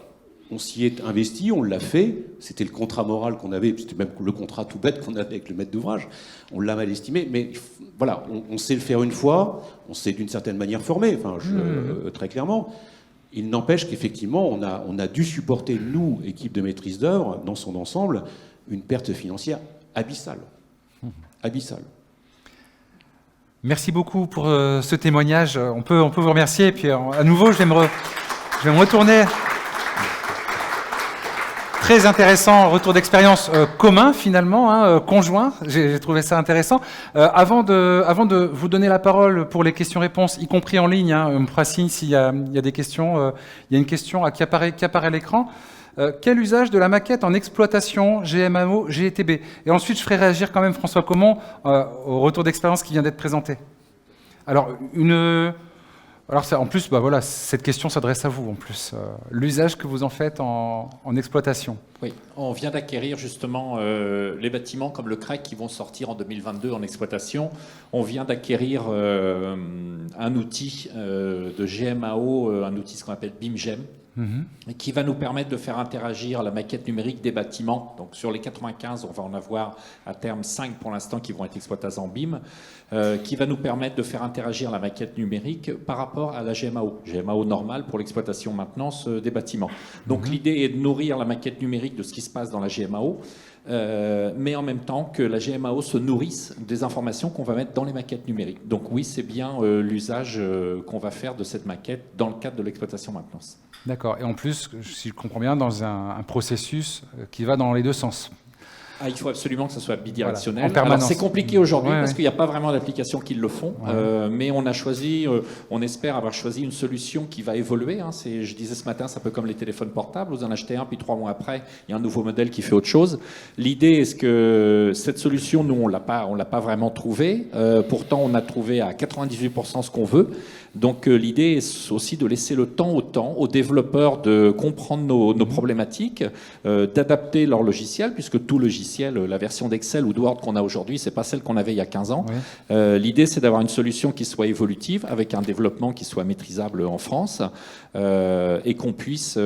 Speaker 2: on s'y est investi, on l'a fait, c'était le contrat moral qu'on avait, c'était même le contrat tout bête qu'on avait avec le maître d'ouvrage, on l'a mal estimé, mais voilà, on sait le faire une fois, on s'est d'une certaine manière formé, très clairement. Il n'empêche qu'effectivement, on a dû supporter, nous, équipe de maîtrise d'œuvre, dans son ensemble, une perte financière abyssale. Abyssale.
Speaker 1: Merci beaucoup pour ce témoignage. On peut vous remercier. Et puis, à nouveau, je vais me retourner. Très intéressant, retour d'expérience commun finalement, conjoint. J'ai trouvé ça intéressant. Avant de vous donner la parole pour les questions-réponses, y compris en ligne, on me fera signe s'il y a des questions. Il y a une question qui apparaît à l'écran. Quel usage de la maquette en exploitation GMAO, GETB? Et ensuite, je ferai réagir quand même François Comont au retour d'expérience qui vient d'être présenté. Alors, en plus, voilà, cette question s'adresse à vous, en plus. L'usage que vous en faites en exploitation.
Speaker 4: Oui, on vient d'acquérir justement les bâtiments comme le CREC qui vont sortir en 2022 en exploitation. On vient d'acquérir un outil de GMAO, un outil ce qu'on appelle BIMGEM, qui va nous permettre de faire interagir la maquette numérique des bâtiments. Donc sur les 95, on va en avoir à terme 5 pour l'instant qui vont être exploités en BIM, qui va nous permettre de faire interagir la maquette numérique par rapport à la GMAO normale pour l'exploitation maintenance des bâtiments. Donc l'idée est de nourrir la maquette numérique de ce qui se passe dans la GMAO, mais en même temps que la GMAO se nourrisse des informations qu'on va mettre dans les maquettes numériques. Donc oui, c'est bien l'usage qu'on va faire de cette maquette dans le cadre de l'exploitation maintenance.
Speaker 1: D'accord. Et en plus, si je comprends bien, dans un processus qui va dans les deux sens.
Speaker 4: Ah, il faut absolument que ce soit bidirectionnel.
Speaker 1: Voilà, en permanence.
Speaker 4: Alors, c'est compliqué aujourd'hui parce qu'il n'y a pas vraiment d'applications qui le font, mais on a choisi, on espère avoir choisi une solution qui va évoluer. Hein. Je disais ce matin, c'est un peu comme les téléphones portables. Vous en achetez un, puis 3 mois après, il y a un nouveau modèle qui fait autre chose. L'idée est que cette solution, nous, on l'a pas vraiment trouvée. Pourtant, on a trouvé à 98% ce qu'on veut. Donc l'idée est aussi de laisser le temps aux développeurs de comprendre nos problématiques, d'adapter leur logiciel, puisque tout logiciel, la version d'Excel ou de Word qu'on a aujourd'hui, c'est pas celle qu'on avait il y a 15 ans. Oui. L'idée, c'est d'avoir une solution qui soit évolutive, avec un développement qui soit maîtrisable en France, et qu'on puisse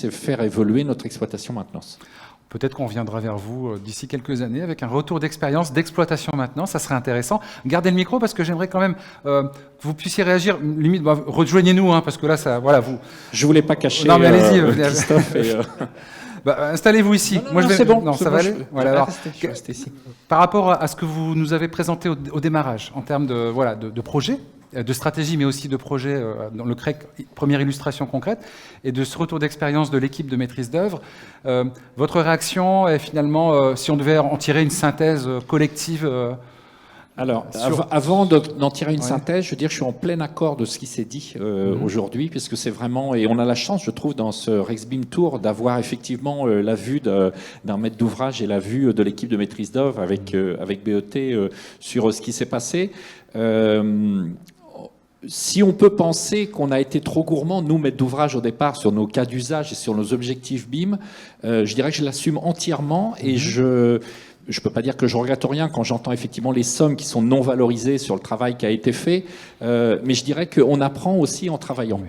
Speaker 4: faire évoluer notre exploitation maintenance.
Speaker 1: Peut-être qu'on reviendra vers vous d'ici quelques années avec un retour d'expérience d'exploitation maintenant. Ça serait intéressant. Gardez le micro parce que j'aimerais quand même que vous puissiez réagir. Limite, rejoignez-nous, parce que là, ça, voilà, vous.
Speaker 4: Je voulais pas cacher.
Speaker 1: Non, mais allez-y,
Speaker 4: Christophe.
Speaker 1: Installez-vous ici.
Speaker 4: Non, c'est bon.
Speaker 1: Non, ça va aller.
Speaker 4: Voilà. Alors, je vais rester ici.
Speaker 1: Par rapport à ce que vous nous avez présenté au démarrage, en termes de projet, de stratégie, mais aussi de projet dans le CREC, première illustration concrète, et de ce retour d'expérience de l'équipe de maîtrise d'œuvre. Votre réaction est finalement, si on devait en tirer une synthèse collective
Speaker 4: Alors, avant d'en tirer une synthèse, je veux dire, je suis en plein accord de ce qui s'est dit aujourd'hui, puisque c'est vraiment, et on a la chance, je trouve, dans ce RexBIM Tour, d'avoir effectivement la vue d'un maître d'ouvrage et la vue de l'équipe de maîtrise d'œuvre avec BET sur ce qui s'est passé. Si on peut penser qu'on a été trop gourmand, nous, maîtres d'ouvrage, au départ, sur nos cas d'usage et sur nos objectifs BIM, je dirais que je l'assume entièrement et je ne peux pas dire que je regrette rien quand j'entends effectivement les sommes qui sont non valorisées sur le travail qui a été fait, mais je dirais qu'on apprend aussi en travaillant.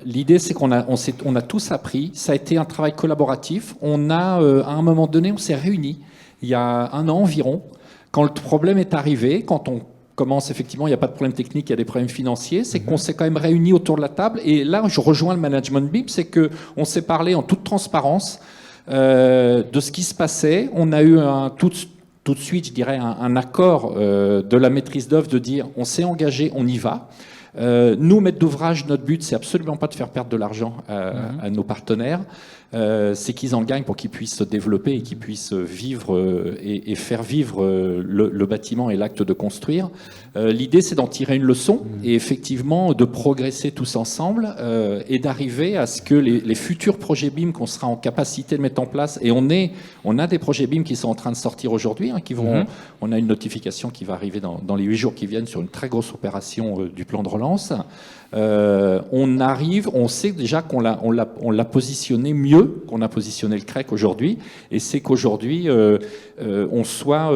Speaker 4: L'idée, c'est qu'on a tous appris, ça a été un travail collaboratif. À un moment donné, on s'est réunis, il y a 1 an environ, quand le problème est arrivé, quand on commence, effectivement, il n'y a pas de problème technique, il y a des problèmes financiers, c'est qu'on s'est quand même réunis autour de la table, et là, je rejoins le management BIM, c'est qu'on s'est parlé en toute transparence de ce qui se passait. On a eu tout de suite, je dirais, un accord de la maîtrise d'œuvre de dire on s'est engagé, on y va. Nous, maîtres d'ouvrage, notre but, c'est absolument pas de faire perdre de l'argent à nos partenaires. C'est qu'ils en gagnent pour qu'ils puissent se développer et qu'ils puissent vivre et faire vivre le bâtiment et l'acte de construire. L'idée, c'est d'en tirer une leçon et effectivement de progresser tous ensemble et d'arriver à ce que les futurs projets BIM qu'on sera en capacité de mettre en place, et on a des projets BIM qui sont en train de sortir aujourd'hui, hein, on a une notification qui va arriver dans les 8 jours qui viennent sur une très grosse opération du plan de relance. On sait déjà qu'on l'a positionné mieux qu'on a positionné le CREC aujourd'hui, et c'est qu'aujourd'hui on soit,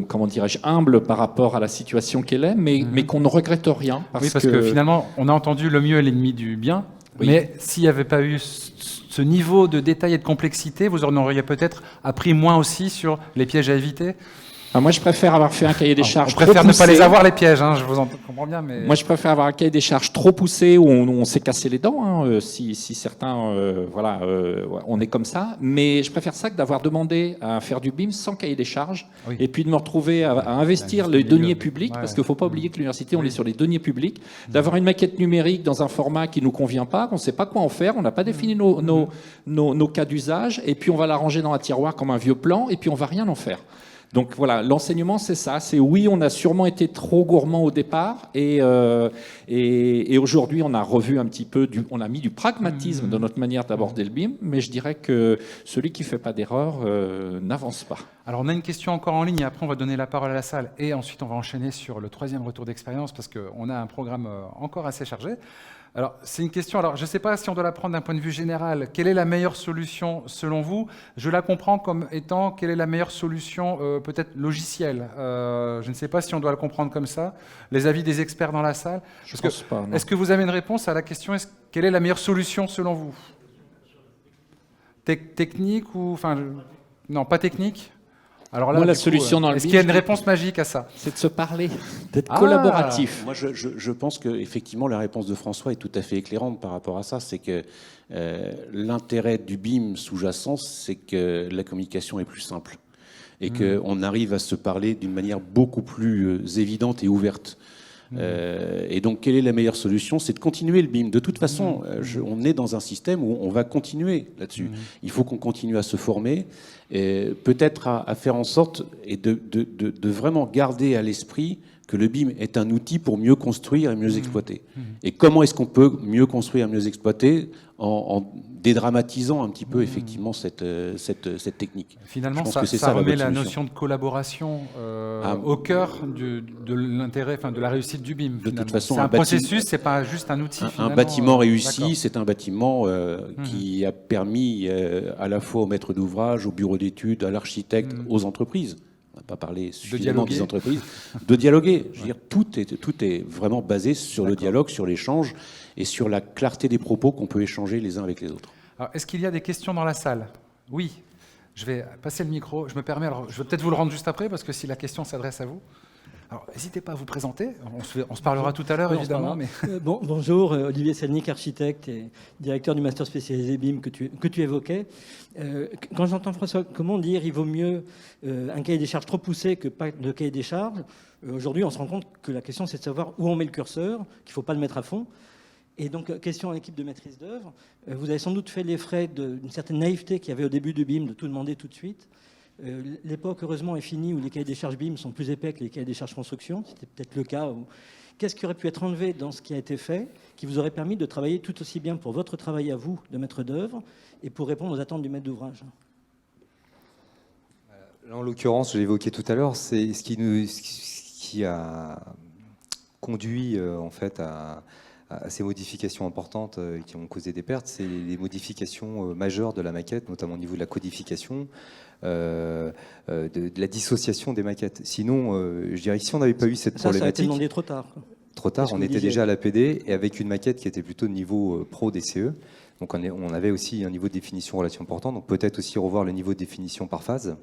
Speaker 4: comment dirais-je, humble par rapport à la situation qu'elle est, mais qu'on ne regrette rien.
Speaker 1: Parce que finalement, on a entendu le mieux est l'ennemi du bien, mais s'il n'y avait pas eu ce niveau de détail et de complexité, vous en auriez peut-être appris moins aussi sur les pièges à éviter.
Speaker 4: Moi, je préfère avoir fait un cahier des charges.
Speaker 1: Je préfère ne pas les avoir, les pièges, hein, je vous comprends bien. Mais...
Speaker 4: Moi, je préfère avoir un cahier des charges trop poussé où on s'est cassé les dents, hein, si certains, on est comme ça. Mais je préfère ça que d'avoir demandé à faire du BIM sans cahier des charges, et puis de me retrouver à investir les deniers publics, parce qu'il ne faut pas oublier que l'université, on est sur les deniers publics, d'avoir une maquette numérique dans un format qui ne nous convient pas, qu'on ne sait pas quoi en faire, on n'a pas défini nos cas d'usage, et puis on va la ranger dans un tiroir comme un vieux plan, et puis on ne va rien en faire. Donc voilà, l'enseignement, c'est ça. C'est oui, on a sûrement été trop gourmand au départ, et aujourd'hui, on a revu un petit peu, on a mis du pragmatisme dans notre manière d'aborder le BIM, mais je dirais que celui qui ne fait pas d'erreur n'avance pas.
Speaker 1: Alors on a une question encore en ligne, et après on va donner la parole à la salle, et ensuite on va enchaîner sur le 3e retour d'expérience, parce qu'on a un programme encore assez chargé. Alors, c'est une question, alors je ne sais pas si on doit la prendre d'un point de vue général. Quelle est la meilleure solution selon vous? Je la comprends comme étant quelle est la meilleure solution peut-être logicielle. Je ne sais pas si on doit le comprendre comme ça. Les avis des experts dans la salle.
Speaker 4: Je pense pas.
Speaker 1: Est-ce que vous avez une réponse à la question quelle est la meilleure solution selon vous? Technique ou... Enfin, non, pas technique. Alors là,
Speaker 4: moi, la solution dans le BIM,
Speaker 1: est-ce qu'il y a une réponse magique à ça?
Speaker 4: C'est de se parler, d'être collaboratif.
Speaker 2: Moi, je pense qu'effectivement, la réponse de François est tout à fait éclairante par rapport à ça. C'est que l'intérêt du BIM sous-jacent, c'est que la communication est plus simple et qu'on arrive à se parler d'une manière beaucoup plus évidente et ouverte. Et donc, quelle est la meilleure solution? C'est de continuer le BIM. De toute façon, on est dans un système où on va continuer là-dessus. Il faut qu'on continue à se former, peut-être à faire en sorte et de vraiment garder à l'esprit que le BIM est un outil pour mieux construire et mieux exploiter. Et comment est-ce qu'on peut mieux construire et mieux exploiter en dédramatisant un petit peu effectivement cette technique.
Speaker 1: Finalement, ça remet la notion de collaboration au cœur de l'intérêt, enfin de la réussite du BIM.
Speaker 2: De toute façon,
Speaker 1: c'est un processus, c'est pas juste un outil.
Speaker 2: Un bâtiment réussi, c'est un bâtiment qui a permis à la fois aux maîtres d'ouvrage, aux bureaux d'études, à l'architecte, aux entreprises. On n'a pas parlé suffisamment des entreprises, de dialoguer. Je veux dire, tout est vraiment basé sur le dialogue, sur l'échange et sur la clarté des propos qu'on peut échanger les uns avec les autres.
Speaker 1: Alors, est-ce qu'il y a des questions dans la salle? Oui. Je vais passer le micro. Je me permets, alors je vais peut-être vous le rendre juste après, parce que si la question s'adresse à vous. Alors, n'hésitez pas à vous présenter. On se parlera tout à l'heure, évidemment. Mais...
Speaker 5: Bonjour, Olivier Selnik, architecte et directeur du master spécialisé BIM que tu évoquais. Quand j'entends François Comon dire qu'il vaut mieux un cahier des charges trop poussé que pas de cahier des charges, aujourd'hui, on se rend compte que la question, c'est de savoir où on met le curseur, qu'il ne faut pas le mettre à fond. Et donc, question à l'équipe de maîtrise d'œuvre, vous avez sans doute fait les frais d'une certaine naïveté qu'il y avait au début du BIM, de tout demander tout de suite. L'époque, heureusement, est finie où les cahiers des charges BIM sont plus épais que les cahiers des charges construction. C'était peut-être le cas. Qu'est-ce qui aurait pu être enlevé dans ce qui a été fait, qui vous aurait permis de travailler tout aussi bien pour votre travail à vous, de maître d'œuvre, et pour répondre aux attentes du maître d'ouvrage?
Speaker 3: Là, en l'occurrence, je l'ai évoqué tout à l'heure, c'est ce qui a conduit en fait à à ces modifications importantes qui ont causé des pertes, c'est les modifications majeures de la maquette, notamment au niveau de la codification, de la dissociation des maquettes. Sinon, je dirais que si on n'avait pas eu cette
Speaker 5: Ça a été
Speaker 3: problématique...
Speaker 5: demandé trop tard.
Speaker 3: Trop tard,
Speaker 5: C'est ce
Speaker 3: on
Speaker 5: que vous
Speaker 3: était
Speaker 5: disiez.
Speaker 3: déjà à l'APD et avec une maquette qui était plutôt de niveau pro DCE. Donc on avait aussi un niveau de définition relativement important. Donc peut-être aussi revoir le niveau de définition par phase.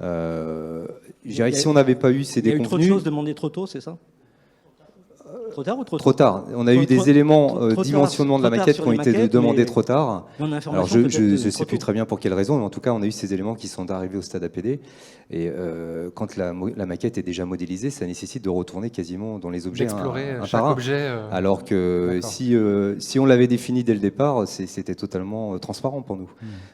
Speaker 3: Je dirais que si on n'avait pas eu ces
Speaker 5: Il y a eu trop de
Speaker 3: déconvenus...
Speaker 5: choses demandées trop tôt, c'est ça? Trop tard ou trop tôt?
Speaker 3: Trop tard. On a eu des
Speaker 5: Trop
Speaker 3: éléments
Speaker 5: tard,
Speaker 3: dimensionnement de la
Speaker 5: trop tard
Speaker 3: maquette
Speaker 5: sur
Speaker 3: qui ont
Speaker 5: les
Speaker 3: été
Speaker 5: maquettes,
Speaker 3: demandés
Speaker 5: mais-
Speaker 3: trop tard.
Speaker 5: On a
Speaker 3: Alors
Speaker 5: l'information
Speaker 3: je
Speaker 5: peut-être
Speaker 3: ne
Speaker 5: trop
Speaker 3: sais plus
Speaker 5: tôt.
Speaker 3: très bien pour quelle raison, mais en tout cas on a eu ces éléments qui sont arrivés au stade APD. Et quand la maquette est déjà modélisée, ça nécessite de retourner quasiment dans les objets
Speaker 1: D'explorer
Speaker 3: un
Speaker 1: chaque
Speaker 3: par un.
Speaker 1: objet.
Speaker 3: Alors que
Speaker 1: D'accord.
Speaker 3: si on l'avait défini dès le départ, c'était totalement transparent pour nous.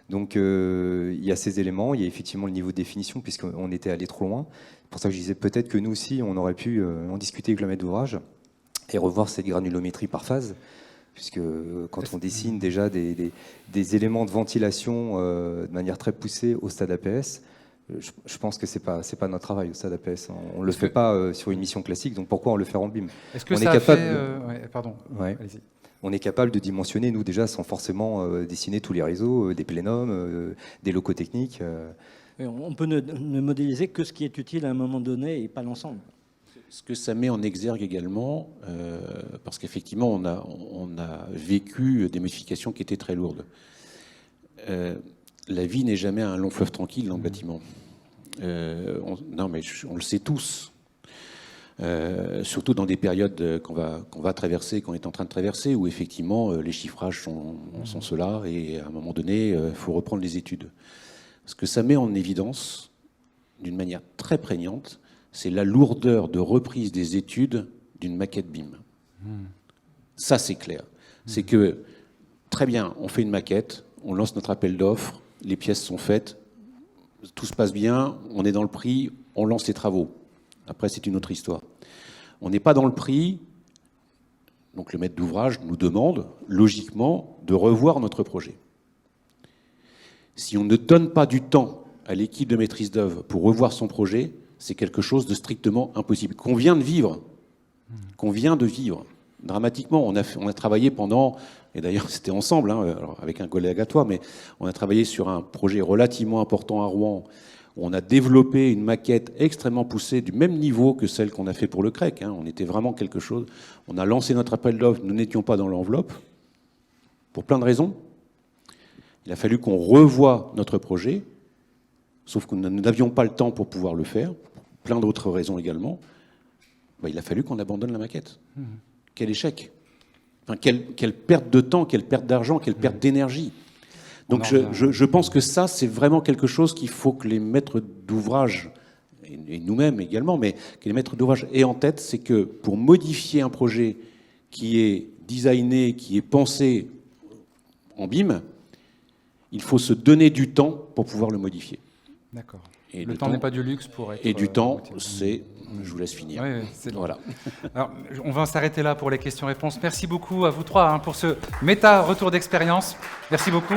Speaker 3: Donc il y a ces éléments, il y a effectivement le niveau de définition puisqu'on était allé trop loin. C'est pour ça que je disais peut-être que nous aussi on aurait pu en discuter avec le maître d'ouvrage et revoir cette granulométrie par phase. Puisque quand on dessine déjà des éléments de ventilation de manière très poussée au stade APS, je pense que c'est pas notre travail au stade APS. On le fait pas sur une mission classique, donc pourquoi on le fait en BIM?
Speaker 1: Est-ce que
Speaker 3: on
Speaker 1: ça
Speaker 3: est
Speaker 1: a
Speaker 3: capable
Speaker 1: fait... ouais, pardon,
Speaker 3: Ouais.
Speaker 1: allez-y.
Speaker 3: On est capable de dimensionner, nous, déjà, sans forcément dessiner tous les réseaux, des plénums, des locaux techniques.
Speaker 5: Et on peut ne modéliser que ce qui est utile à un moment donné et pas l'ensemble.
Speaker 2: Ce que ça met en exergue également, parce qu'effectivement, on a vécu des modifications qui étaient très lourdes. La vie n'est jamais un long fleuve tranquille dans le bâtiment. Non, mais on le sait tous. Surtout dans des périodes qu'on va traverser, qu'on est en train de traverser, où effectivement les chiffrages sont ceux-là, et à un moment donné, il faut reprendre les études. Ce que ça met en évidence, d'une manière très prégnante, c'est la lourdeur de reprise des études d'une maquette BIM. Ça, c'est clair. C'est que, très bien, on fait une maquette, on lance notre appel d'offres, les pièces sont faites, tout se passe bien, on est dans le prix, on lance les travaux. Après, c'est une autre histoire. On n'est pas dans le prix, donc le maître d'ouvrage nous demande, logiquement, de revoir notre projet. Si on ne donne pas du temps à l'équipe de maîtrise d'œuvre pour revoir son projet, c'est quelque chose de strictement impossible, qu'on vient de vivre, dramatiquement. On a travaillé pendant, et d'ailleurs c'était ensemble, alors avec un collègue à toi, mais on a travaillé sur un projet relativement important à Rouen, où on a développé une maquette extrêmement poussée, du même niveau que celle qu'on a fait pour le CREC. On était vraiment quelque chose. On a lancé notre appel d'offres, nous n'étions pas dans l'enveloppe, pour plein de raisons. Il a fallu qu'on revoie notre projet, sauf que nous n'avions pas le temps pour pouvoir le faire, plein d'autres raisons également. Il a fallu qu'on abandonne la maquette. Quel échec. Enfin, quelle perte de temps, quelle perte d'argent, quelle perte d'énergie. Donc je pense que ça, c'est vraiment quelque chose qu'il faut que les maîtres d'ouvrage, et nous-mêmes également, mais que les maîtres d'ouvrage aient en tête, c'est que pour modifier un projet qui est designé, qui est pensé en BIM, il faut se donner du temps pour pouvoir le modifier.
Speaker 1: D'accord.
Speaker 2: Et
Speaker 1: Le temps n'est pas du luxe pour être...
Speaker 2: Et du temps,
Speaker 1: motivé.
Speaker 2: c'est... Je vous laisse finir.
Speaker 1: Oui, c'est bon.
Speaker 2: Voilà.
Speaker 1: Alors, on va s'arrêter là pour les questions-réponses. Merci beaucoup à vous trois pour ce méta-retour d'expérience. Merci beaucoup.